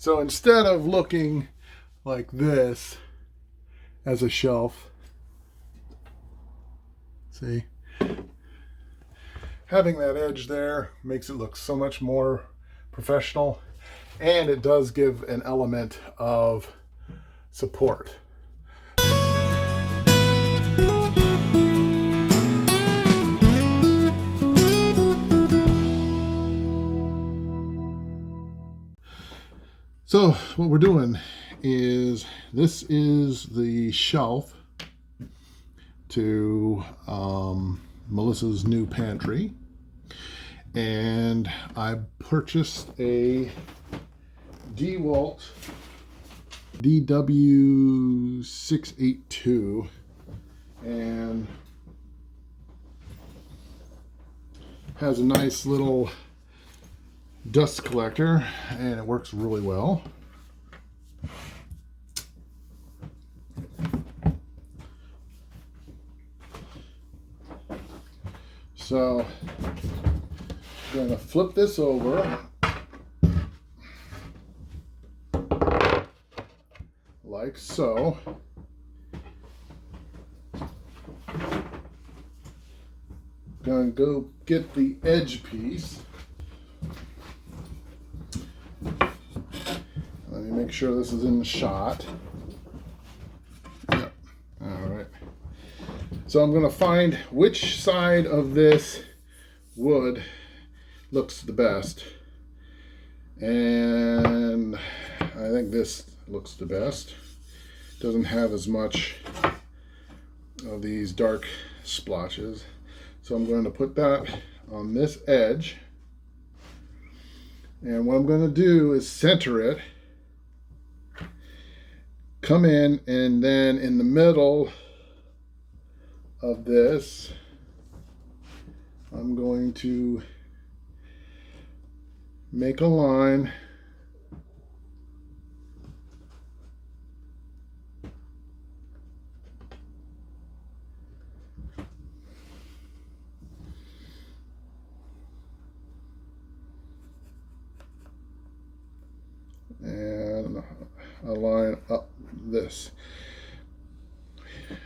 So instead of looking like this as a shelf, see, having that edge there makes it look so much more professional, and it does give an element of support. So what we're doing is, this is the shelf to Melissa's new pantry, and I purchased a DeWalt DW682, and has a nice little dust collector, and it works really well. So I'm going to flip this over like so. Going to go get the edge piece. Let me make sure this is in the shot. Yep. All right. So I'm going to find which side of this wood looks the best. And I think this looks the best. Doesn't have as much of these dark splotches. So I'm going to put that on this edge. And what I'm going to do is center it, come in, and then in the middle of this, I'm going to make a line and a line up this.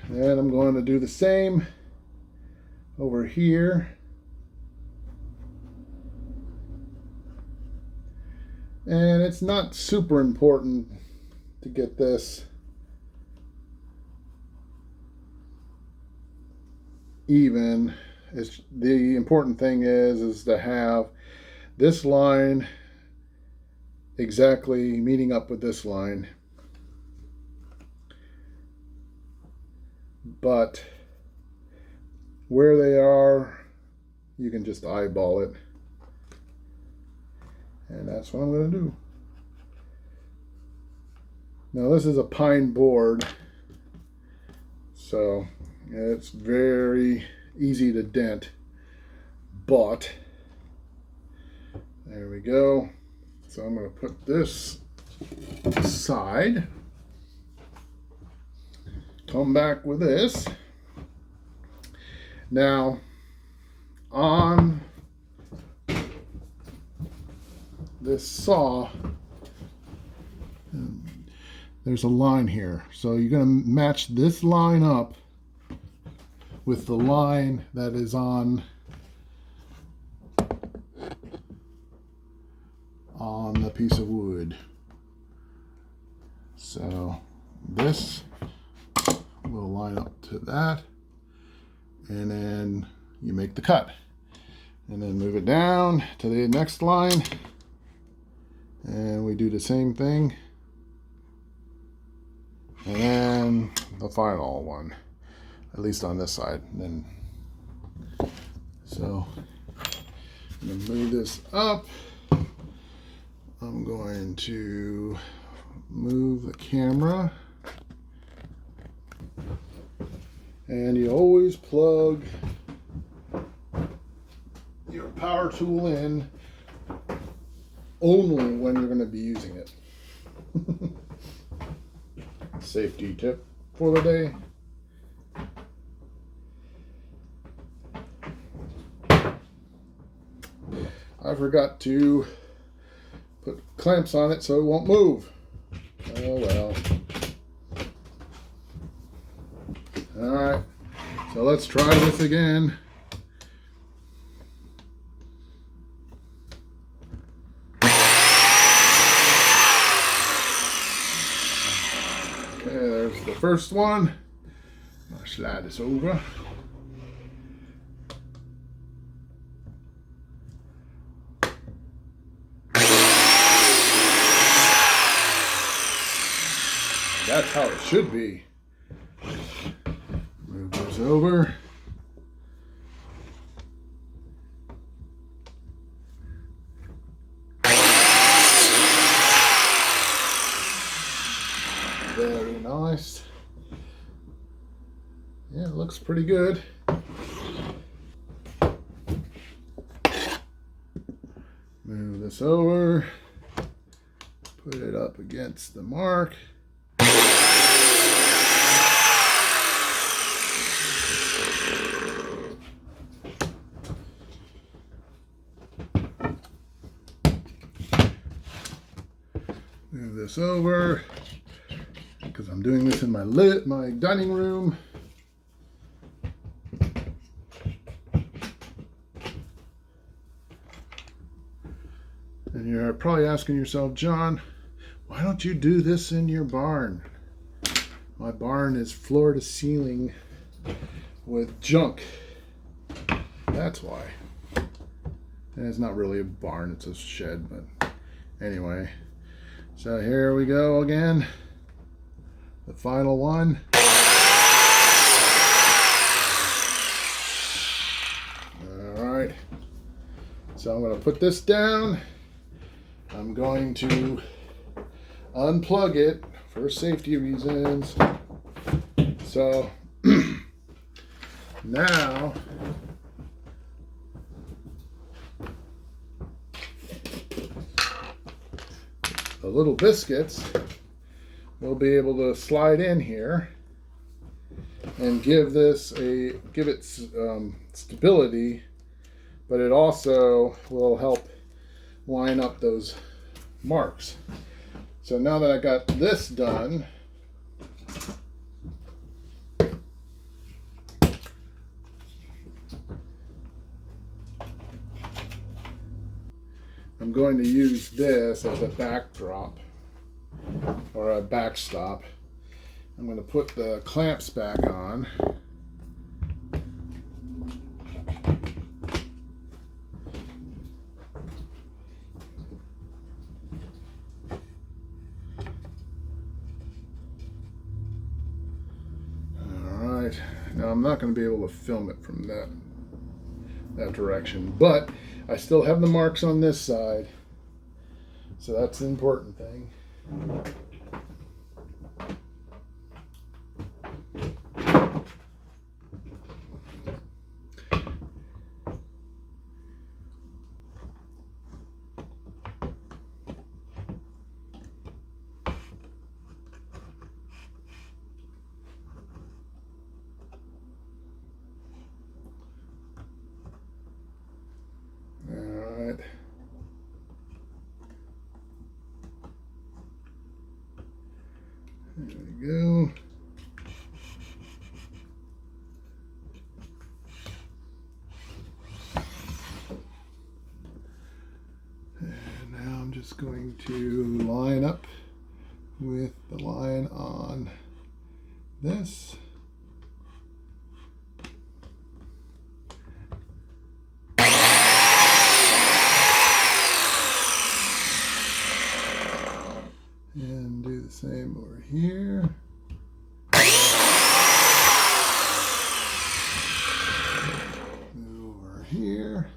And I'm going to do the same over here. And it's not super important to get this even. It's, the important thing is to have this line exactly meeting up with this line. But where they are, you can just eyeball it. And that's what I'm going to do. Now this is a pine board, so it's very easy to dent. But there we go. So I'm going to put this aside. Come back with this. Now, on this saw, there's a line here. So you're going to match this line up with the line that is on the piece of wood. So this will line up to that, and then you make the cut, and then move it down to the next line, and we do the same thing, and then the final one, at least on this side. And then so I'm going to move this up. I'm going to move the camera, and you always plug your power tool in only when you're going to be using it. Safety tip for the day. I forgot to put clamps on it so it won't move. Oh well. Alright, so let's try this again. Okay, there's the first one. I'll slide this over. That's how it should be. Move this over. Very nice. Yeah, it looks pretty good. Move this over. Put it up against the mark. Move this over because I'm doing this in my dining room. And you're probably asking yourself, John, why don't you do this in your barn? My barn is floor to ceiling with junk. That's why. And it's not really a barn, it's a shed, but anyway. So here we go again. The final one. Alright. So I'm going to put this down. I'm going to unplug it for safety reasons. So now the little biscuits will be able to slide in here and give it stability, but it also will help line up those marks. So now that I got this done, I'm going to use this as a backdrop or a backstop. I'm going to put the clamps back on. Alright, now I'm not going to be able to film it from that direction, but I still have the marks on this side, so that's the important thing. There we go. And now I'm just going to line up with the line on this. And do the same over here. Move over here.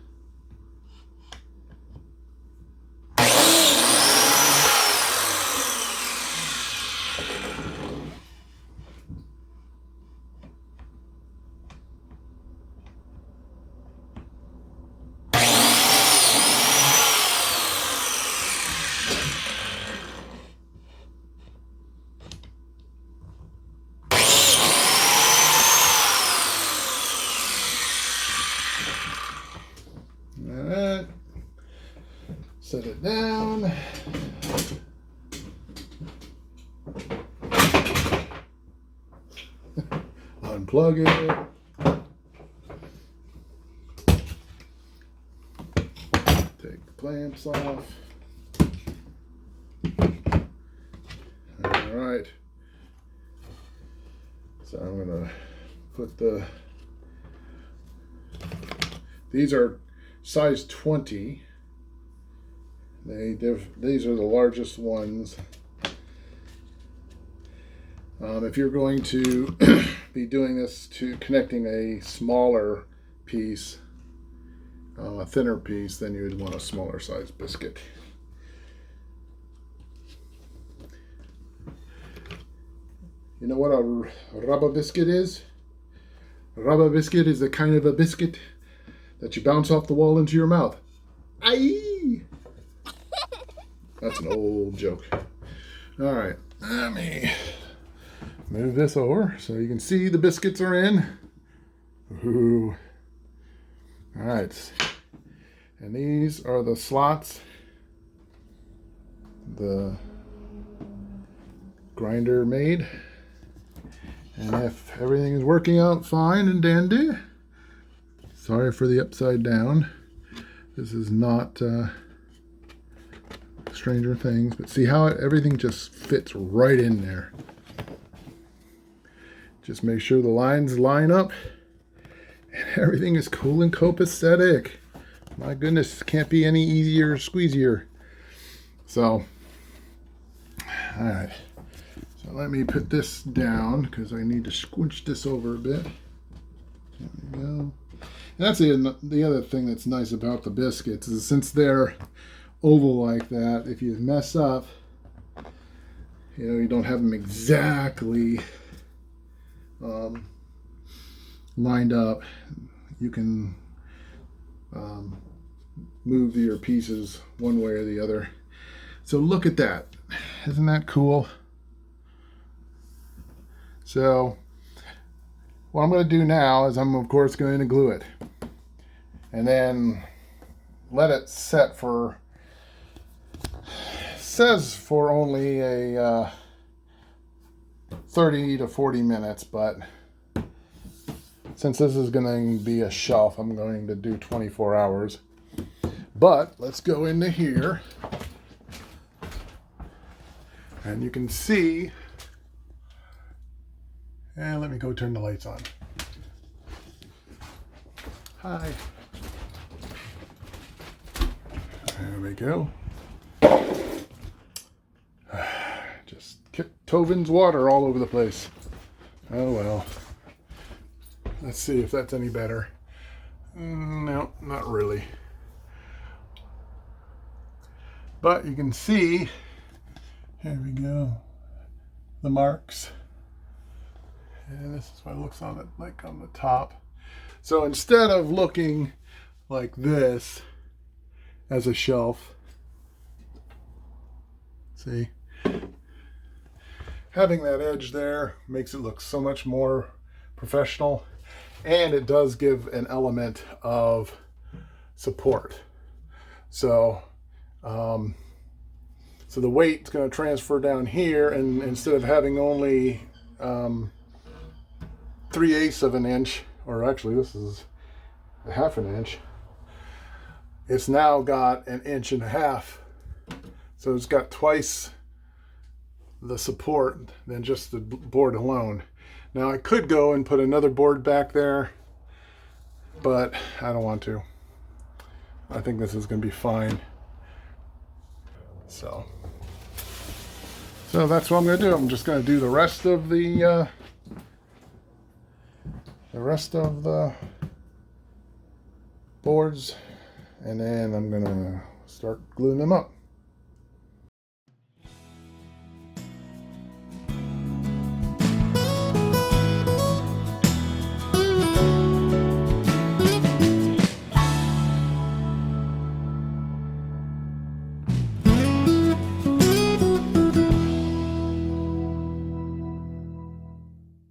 unplug it. Take the clamps off. All right. So I'm gonna put these are size 20. These are the largest ones. If you're going to be doing this to connecting a smaller piece, a thinner piece, then you would want a smaller size biscuit. You know what a rubber biscuit is? A rubber biscuit is a kind of a biscuit that you bounce off the wall into your mouth. Aye! That's an old joke. All right, let me move this over so you can see the biscuits are in. Ooh. All right, and these are the slots the grinder made. And if everything is working out fine and dandy, sorry for the upside down. This is not Stranger Things, but see how everything just fits right in there. Just make sure the lines line up and everything is cool and copacetic. My goodness, can't be any easier or squeezier. So, all right. So let me put this down because I need to squinch this over a bit. There we go. And that's the other thing that's nice about the biscuits is since they're oval like that, if you mess up, you know, you don't have them exactly lined up, you can move your pieces one way or the other. So look at that. Isn't that cool? So what I'm going to do now is I'm of course going to glue it and then let it set for, it says for only a 30 to 40 minutes, but since this is going to be a shelf, I'm going to do 24 hours. But let's go into here and you can see, and let me go turn the lights on. Hi. There we go. Just kicked Tovin's water all over the place. Oh well. Let's see if that's any better. No, not really. But you can see, here we go, the marks. And this is what it looks on it like on the top. So instead of looking like this as a shelf, see, having that edge there makes it look so much more professional, and it does give an element of support. So so the weight's going to transfer down here, and instead of having only 3/8 of an inch, or actually this is a 1/2 inch, it's now got 1.5 inches. So it's got twice the support than just the board alone. Now I could go and put another board back there, but I don't want to. I think this is going to be fine. So that's what I'm going to do. I'm just going to do the rest of the boards, and then I'm going to start gluing them up.